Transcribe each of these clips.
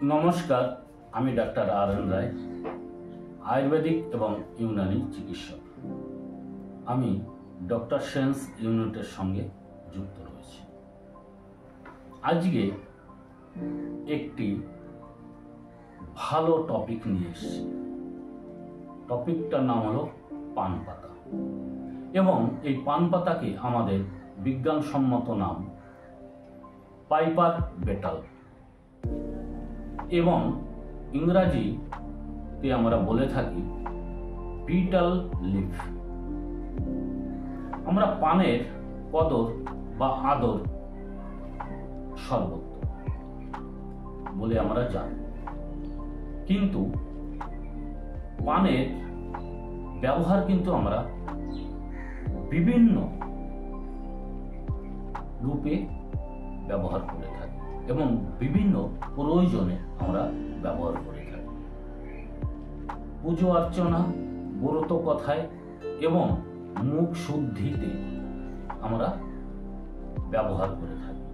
নমস্কার, আমি ডাক্তার আর.এন. রায়, আয়ুর্বেদিক এবং ইউনানি চিকিৎসক। আমি ডক্টর সেন্স ইউনিটের সঙ্গে যুক্ত রয়েছি। আজকে একটি ভালো টপিক নিয়ে এসেছি। টপিকটার নাম হলো পান পাতা, এবং এই পান পাতাকে আমাদের বিজ্ঞানসম্মত নাম পাইপার বেটাল, এবং ইংরাজিতে আমরা বলে থাকি বিটাল লিফ। আমরা পানের কদর বা আদর সর্বত্র বলে আমরা জানি, কিন্তু পানের ব্যবহার কিন্তু আমরা বিভিন্ন রূপে ব্যবহার করে থাকি এবং বিভিন্ন প্রয়োজনে আমরা ব্যবহার করে থাকি। পুজো অর্চনা, ব্রত কথায় এবং মুখ শুদ্ধিতে আমরা ব্যবহার করে থাকি,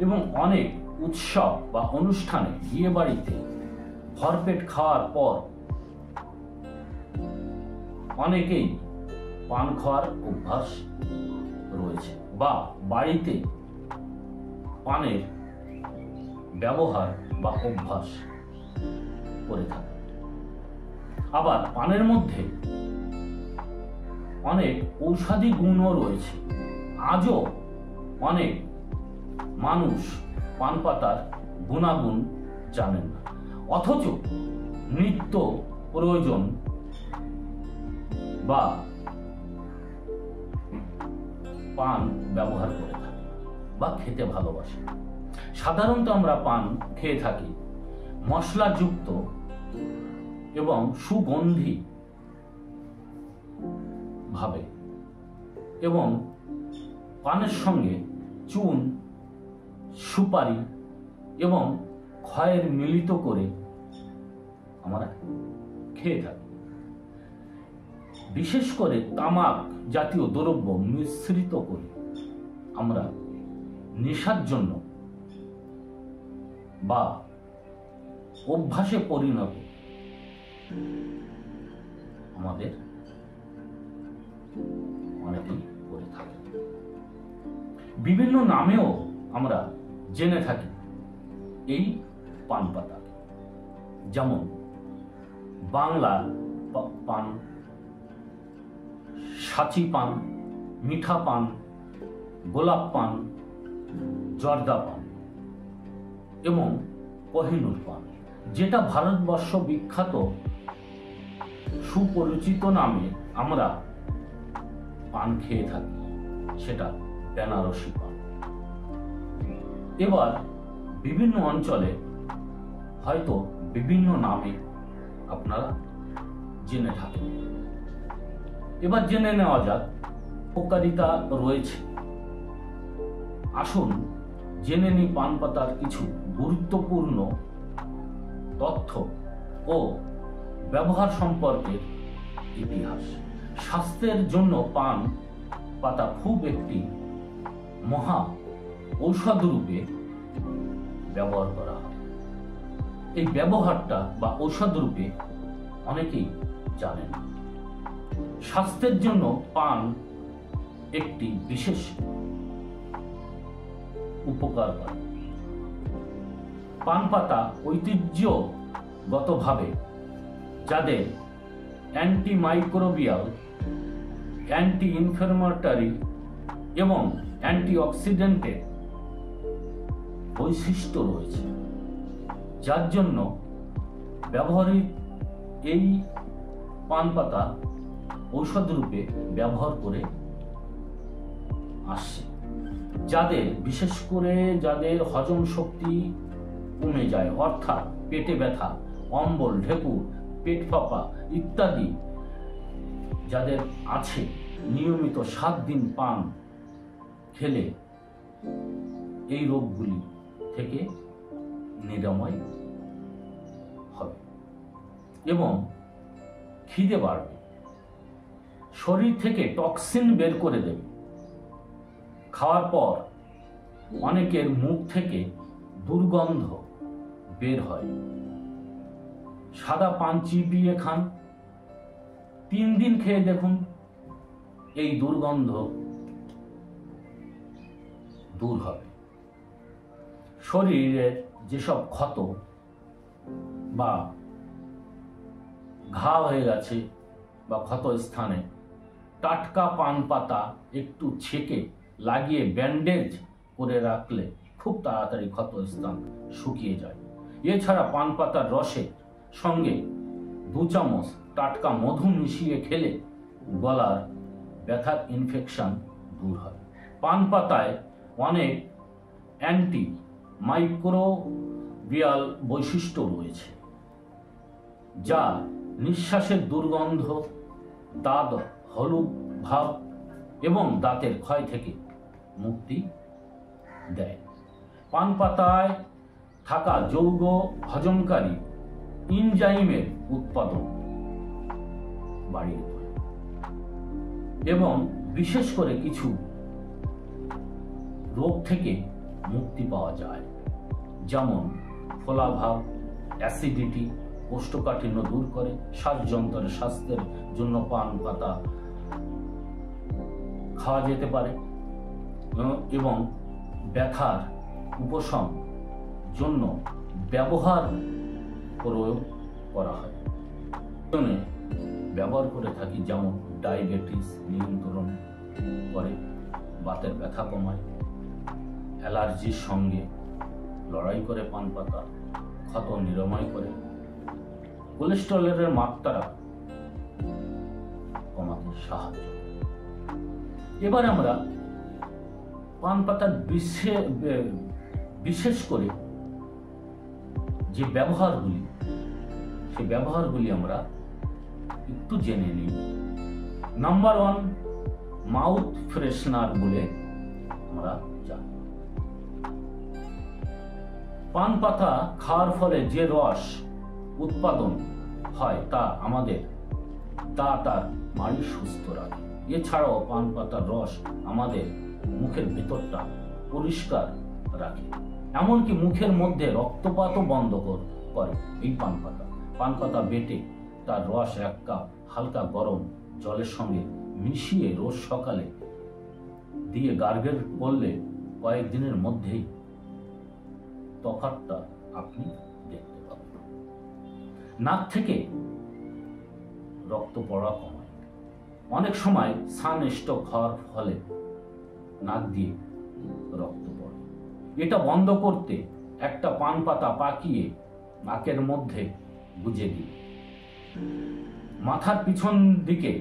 এবং অনেক উৎসব বা অনুষ্ঠানে, বিয়ে বাড়িতে ভরপেট খাওয়ার পর অনেকেই পান খাওয়ার অভ্যাস রয়েছে বা বাড়িতে পানের ব্যবহার বা অভ্যাস করে থাকে। আবার পানের মধ্যে অনেক ঔষধি গুণও রয়েছে। আজও অনেক মানুষ পান পাতার গুণাগুণ জানেন না, অথচ নিত্য প্রয়োজন বা পান ব্যবহার করে থাকে বা খেতে ভালোবাসে। সাধারণত আমরা পান খেয়ে থাকি মশলাযুক্ত এবং সুগন্ধি ভাবে, এবং পানের সঙ্গে চুন, সুপারি এবং খয়ের মিলিত করে আমরা খেয়ে থাকি। বিশেষ করে তামাক জাতীয় দ্রব্য মিশ্রিত করে আমরা নেশার জন্য বা অভ্যাসে পরিণত আমাদের অনেকেই করে থাকে। বিভিন্ন নামেও আমরা জেনে থাকি এই পান পাতা, যেমন বাংলা পান, সাচি পান, মিঠা পান, গোলাপ পান, জর্দা পান এবং কোহিনূর পান। যেটা ভারতবর্ষ বিখ্যাত সুপরিচিত নামে আমরা পান খেয়ে থাকি, সেটা বেনারসি পান। এবার বিভিন্ন অঞ্চলে হয়তো বিভিন্ন নামে আপনারা জেনে থাকেন। এবার জেনে নেওয়া যাক উপকারিতা রয়েছে। আসুন জেনে নিই পান পাতার কিছু গুরুত্বপূর্ণ তথ্য ও ব্যবহার সম্পর্কে ইতিহাস। স্বাস্থ্যের জন্য পান পাতা খুব একটি মহা ঔষধ রূপে ব্যবহার করা হয়। এই ব্যবহারটা বা ঔষধ রূপে অনেকেই জানেন। স্বাস্থ্যের জন্য পান একটি বিশেষ উপকার করে। পান পাতা ঐতিহ্যগতভাবে যাদের অ্যান্টিমাইক্রোবিয়াল, অ্যান্টি ইনফ্ল্যামেটরি এবং অ্যান্টিঅক্সিডেন্টের বৈশিষ্ট্য রয়েছে, যার জন্য ব্যবহারিক এই পান পাতা ঔষধ রূপে ব্যবহার করে আসছে। যাদের, বিশেষ করে যাদের হজম শক্তি কমে যায়, অর্থাৎ পেটে ব্যথা, অম্বল, ঢেকুর, পেট ফাঁপা ইত্যাদি যাদের আছে, নিয়মিত 7 দিন পান খেলে এই রোগগুলি থেকে নিরাময় হবে এবং খিদে বাড়বে, শরীর থেকে টক্সিন বের করে দেবে। খাওয়ার পর অনেকের মুখ থেকে দুর্গন্ধ বের হয়। সাদা পান চিবিয়ে খান, 3 দিন খেয়ে দেখুন এই দুর্গন্ধ দূর হবে। শরীরের যেসব ক্ষত বা ঘা হয়ে গেছে বা ক্ষত স্থানে টাটকা পান পাতা একটু ছেঁকে লাগিয়ে ব্যান্ডেজ করে রাখলে খুব তাড়াতাড়ি ক্ষত স্থান শুকিয়ে যায়। এছাড়া পান পাতার রসের সঙ্গে 2 চামচ টাটকা মধু মিশিয়ে খেলে গলার ব্যথার ইনফেকশন দূর হয়। পান পাতায় অনেক অ্যান্টি মাইক্রোবিয়াল বৈশিষ্ট্য রয়েছে, যা নিঃশ্বাসের দুর্গন্ধ, দাঁত হলুদ ভাব এবং দাঁতের ক্ষয় থেকে মুক্তি দেয়। পান পাতায় থাকা যৌগ হজমকারী এনজাইমের উৎপাদন বাড়িয়ে তোলে এবং বিশেষ করে কিছু রোগ থেকে মুক্তি পাওয়া যায়, যেমন ফোলাভাব, অ্যাসিডিটি, কোষ্ঠকাঠিন্য দূর করে। শ্বাসযন্ত্রের স্বাস্থ্যের জন্য পান পাতা খাওয়া যেতে পারে এবং ব্যথার উপশম জন্য প্রয়োগ করা হয়। ব্যবহার করে থাকি, যেমন ডায়াবেটিস নিয়ন্ত্রণ করে, বাতের ব্যথা কমায়, অ্যালার্জির সঙ্গে লড়াই করে পান পাতা, ক্ষত নিরাময় করে, কোলেস্টেরলের মাত্রা কমাতে সাহায্য। এবার আমরা পান পাতার বিশেষ করে যে ব্যবহারগুলি, সেই ব্যবহারগুলি আমরা একটু জেনে নিই। নাম্বার 1, মাউথ ফ্রেশনার বলে আমরা জানি। পান পাতা খাওয়ার ফলে যে রস উৎপাদন হয় তা আমাদের দাঁত আর মাড়ি সুস্থ রাখে। এছাড়াও পান পাতার রস আমাদের মুখের ভেতরটা পরিষ্কার রাখে, এমনকি মুখের মধ্যে রক্তপাতও বন্ধ করে এই পান পাতা। পান পাতা বেটে তার রস 1 কাপ হালকা গরম জলের সঙ্গে মিশিয়ে রোজ সকালে দিয়ে গার্গেল করলে কয়েকদিনের মধ্যেই তফাৎটা আপনি দেখতে পাবেন। নাক থেকে রক্ত পড়া কমায়। অনেক সময় সানস্ট্রোক হওয়ার ফলে নাক দিয়ে রক্ত পড়ে। এটা বন্ধ করতে একটা পান পাতা পাকিয়ে নাকের মধ্যে গুজে দিন। মাথার পিছন দিকে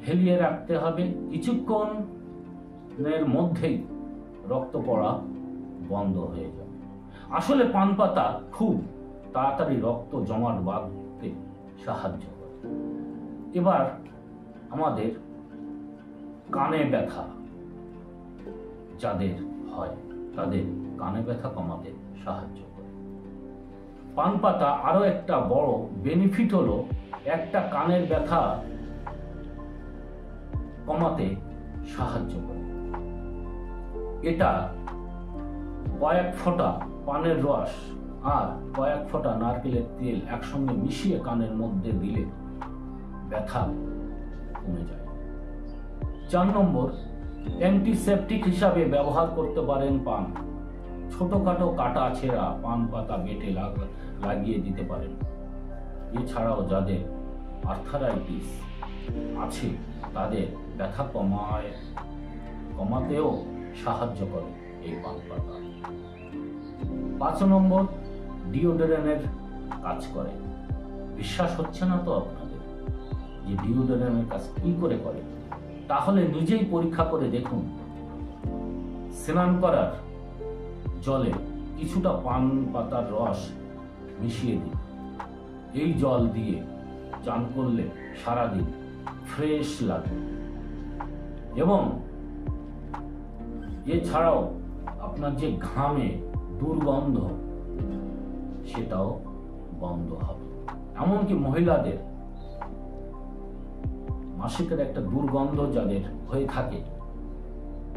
হেলিয়ে রাখতে হবে। কিছুক্ষণের মধ্যেই রক্ত পড়া বন্ধ হয়ে যাবে। আসলে পান পাতা খুব তাড়াতাড়ি রক্ত জমাট বাঁধতে সাহায্য করে। এবার আমাদের কানে ব্যথা যাদের হয় তাদের কানে ব্যথা কমাতে সাহায্য করে। পান পাতা আরো একটা বড় বেনিফিট হলো একটা কানের ব্যথা কমাতে সাহায্য করে। এটা কয়েক ফোঁটা পানের রস আর কয়েক ফোঁটা নারকেলের তেল একসঙ্গে মিশিয়ে কানের মধ্যে দিলে ব্যথা কমে যায়। 4 নম্বর, অ্যান্টিসেপটিক হিসাবে ব্যবহার করতে পারেন পান। ছোটখাটো কাটা ছেঁড়া পান পাতা বেটে লাগিয়ে দিতে পারেন। এছাড়াও যাদের আর্থারাইটিস আছে তাদের ব্যথা কমাতেও সাহায্য করে এই পান পাতা। 5 নম্বর, ডিওডোরেন্টের কাজ করে। বিশ্বাস হচ্ছে না তো আপনাদের যে ডিওডোরেন্টের কাজ কি করে? তাহলে নিজেই পরীক্ষা করে দেখুন। স্নান করার জলে কিছুটা পান পাতার রস মিশিয়ে দিন। এই জল দিয়ে চান করলে সারাদিন ফ্রেশ লাগে এবং এছাড়াও আপনার যে ঘামে দুর্গন্ধ সেটাও বন্ধ হবে। এমনকি মহিলাদের মাসিকের একটা দুর্গন্ধ যাদের হয়ে থাকে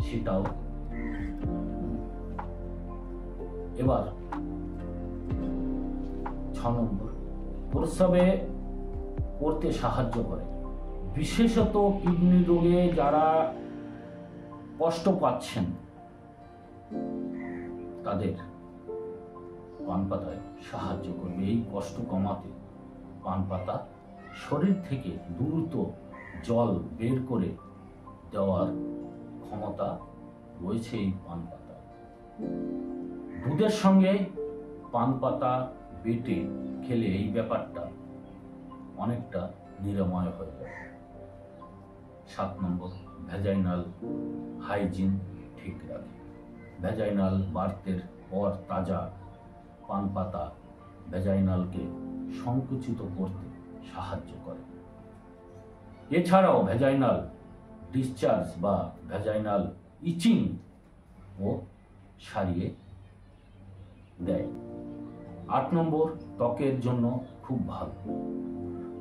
সেটাও। এবার নম্বর, প্রস্রাবে করতে সাহায্য করে। বিশেষত কিডনি রোগে যারা কষ্ট পাচ্ছেন তাদের পান পাতায় সাহায্য করবে এই কষ্ট কমাতে। পান পাতা শরীর থেকে দ্রুত জল বের করে দেওয়ার ক্ষমতা রয়েছে এই পান পাতা। দুধের সঙ্গে পান পাতা বেটে খেলে এই ব্যাপারটা অনেকটা নিরাময় হয়ে যায়। 7 নম্বর, ভ্যাজাইনাল হাইজিন ঠিক রাখে। ভ্যাজাইনাল বার্থের পর তাজা পান পাতা ভ্যাজাইনালকে সংকুচিত করতে সাহায্য করে। এছাড়াও ভ্যাজাইনাল ডিসচার্জ বা ভ্যাজাইনাল ইচিং ও সারিয়ে দেয়। 8 নম্বর, ত্বকের জন্য খুব ভালো।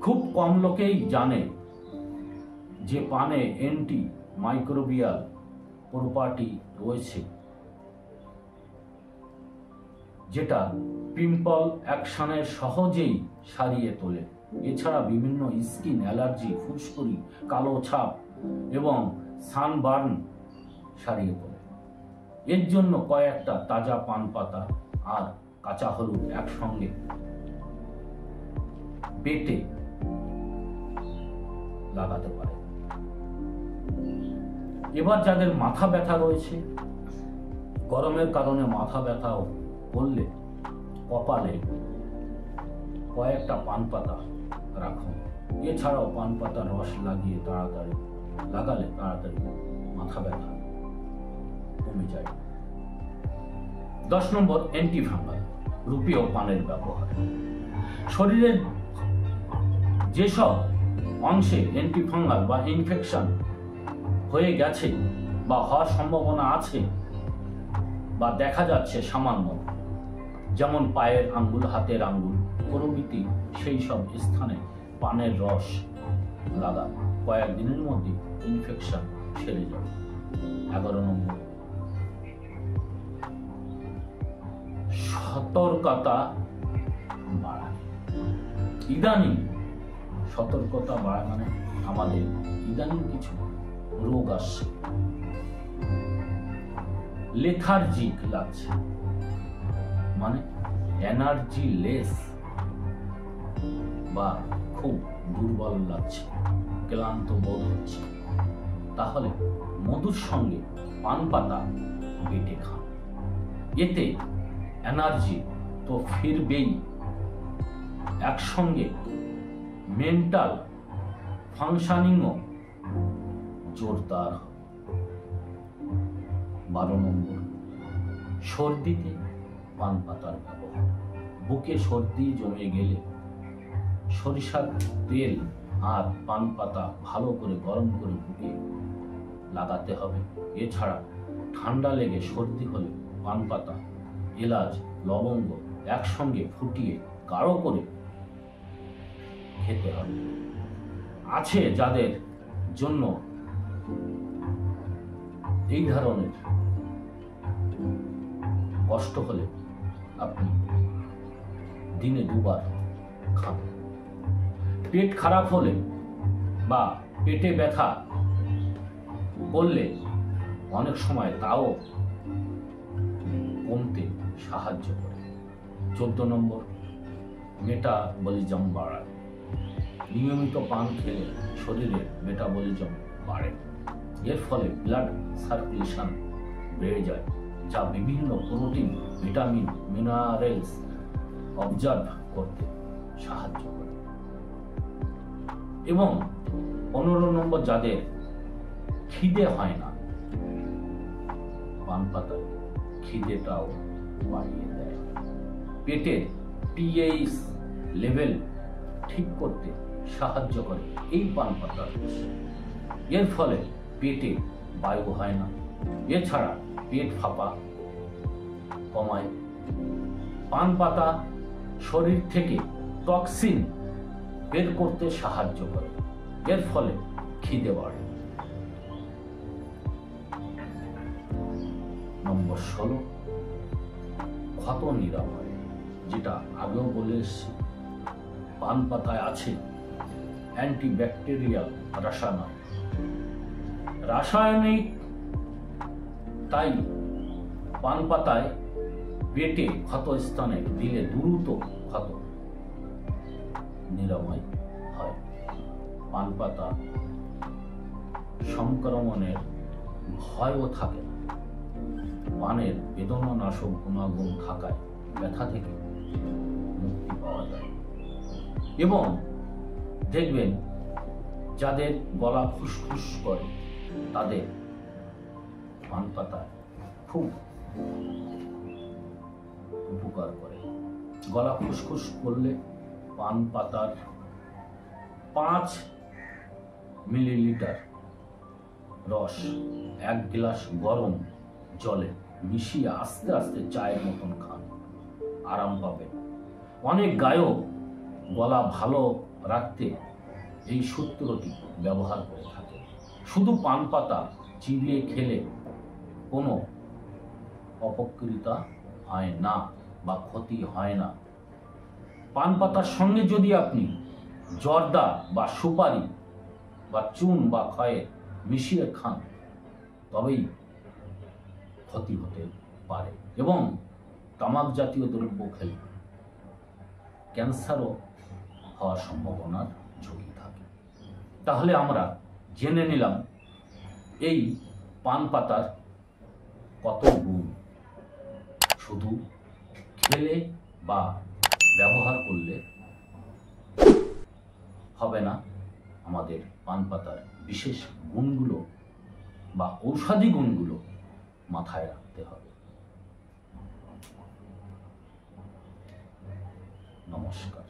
খুব কম লোকেই জানে যে পানে অ্যান্টি মাইক্রোবিয়াল প্রপার্টি রয়েছে, যেটা পিম্পল অ্যাকশনের সহজেই সারিয়ে তোলে। এছাড়া বিভিন্ন স্কিন অ্যালার্জি, ফুসকুড়ি, কালো ছাপ এবং সানবার্ন সারিয়ে তোলে। এর জন্য কয়েকটা তাজা পান পাতা আর কাঁচা হলুদ একসঙ্গে বেটে লাগাতে পারে। এবার যাদের মাথা ব্যথা রয়েছে, গরমের কারণে মাথা ব্যথা করলে কপালে কয়েকটা পান পাতা রাখুন। এছাড়াও পান পাতার রস লাগালে তাড়াতাড়ি মাথা ব্যথা কমে যায়। 10 নম্বর, অ্যান্টিফাঙ্গাল রূপেও পানের ব্যবহার। শরীরের যেসব অংশে অ্যান্টিফাঙ্গাল বা ইনফেকশন হয়ে গেছে বা হওয়ার সম্ভাবনা আছে বা দেখা যাচ্ছে সামান্য, যেমন পায়ের আঙ্গুল, হাতের আঙ্গুল প্রভৃতি, সেই সব স্থানে পানের রস লাগান। কয়েকদিনের মধ্যে ইনফেকশন সেরে যাবে। 11 নম্বর, সতর্কতা বাড়ায়। ইদানিং সতর্কতা বাড়ায় মানে আমাদের ইদানিং কিছু রোগ আসছে, লেথার্জিক লাগছে মানে এনার্জি লেস বা খুব দুর্বল লাগছে, ক্লান্ত বোধ হচ্ছে, তাহলে মধুর সঙ্গে পান পাতা বেটে খান। এতে এনার্জি তো ফিরবেই, একসঙ্গে মেন্টাল ফাংশনিংও জোরদার হবে। 12 নম্বর, সর্দিতে পান পাতার ব্যবহার। বুকে সর্দি জমে গেলে সরিষার তেল আর পান পাতা ভালো করে গরম করে বুকে লাগাতে হবে। এছাড়া ঠান্ডা লেগে সর্দি হলে পান পাতা, এলাচ, লবঙ্গ একসঙ্গে ফুটিয়ে গাঢ় করে খেতে হবে। আছে যাদের জন্য এই ধরনের কষ্ট হলে আপনি দিনে 2 বার খান। পেট খারাপ হলে বা পেটে ব্যথা করলে অনেক সময় তাও কমতে সাহায্য করে। 14 নম্বর, মেটাবলিজম বাড়ায়। নিয়মিত পান খেলে শরীরে মেটাবলিজম বাড়ে। এর ফলে ব্লাড সার্কুলেশন বেড়ে যায়, যা বিভিন্ন প্রোটিন, ভিটামিন, মিনারেলস অবজার্ভ করতে সাহায্য করে। এবং 15 নম্বর, যাদের খিদে হয় না, পান পাতা খিদেটাও বাড়িয়ে দেয়। পেটের পিএইচ লেভেল ঠিক করতে সাহায্য করে এই পান পাতার রস। এর ফলে পেটে বায়ু হয় না। এছাড়া পেট ফাঁপা কমায়। পান পাতা শরীর থেকে টক্সিন বের করতে সাহায্য করে। এর ফলে খিদে বাড়ে। নম্বর 16, ক্ষত নিরাময়। যেটা আগেও বলে এসেছি, পান পাতায় আছে অ্যান্টিব্যাকটেরিয়াল রাসায়নিক। তাই পান পাতায় পেটে ক্ষত স্থানে দিলে দ্রুত ক্ষত নিরাময় হয়। পান পাতা সংক্রমণের ভয়ও থাকে না। পানের বেদনানাশক গুণাগুণ থাকায় ব্যথা থেকে মুক্তি পাওয়া যায়। এবং দেখবেন যাদের গলা ফুসফুস করে তাদের পান পাতা খুব উপকার করে। গলা ফুসফুস করলে পান পাতার 5 মিলিলিটার রস 1 গ্লাস গরম জলে মিশিয়ে আস্তে আস্তে চায়ের মতন খান, আরাম পাবেন। অনেক গায়ক গলা ভালো রাখতে এই সূত্রটি ব্যবহার করে থাকে। শুধু পান পাতা চিবিয়ে খেলে কোনো অপকৃতা হয় না বা ক্ষতি হয় না। পান পাতার সঙ্গে যদি আপনি জর্দা বা সুপারি বা চুন বা খয়ে মিশিয়ে খান তবেই ক্ষতি হতে পারে। এবং তামাক জাতীয় দ্রব্য খেলে ক্যান্সারও হওয়ার সম্ভাবনার ঝুঁকি থাকে। তাহলে আমরা জেনে নিলাম এই পান পাতার কত গুণ। শুধু খেলে বা ব্যবহার করলে হবে না, আমাদের পান পাতার বিশেষ গুণগুলো বা ঔষধি গুণগুলো মাথায় রাখতে হবে। নমস্কার।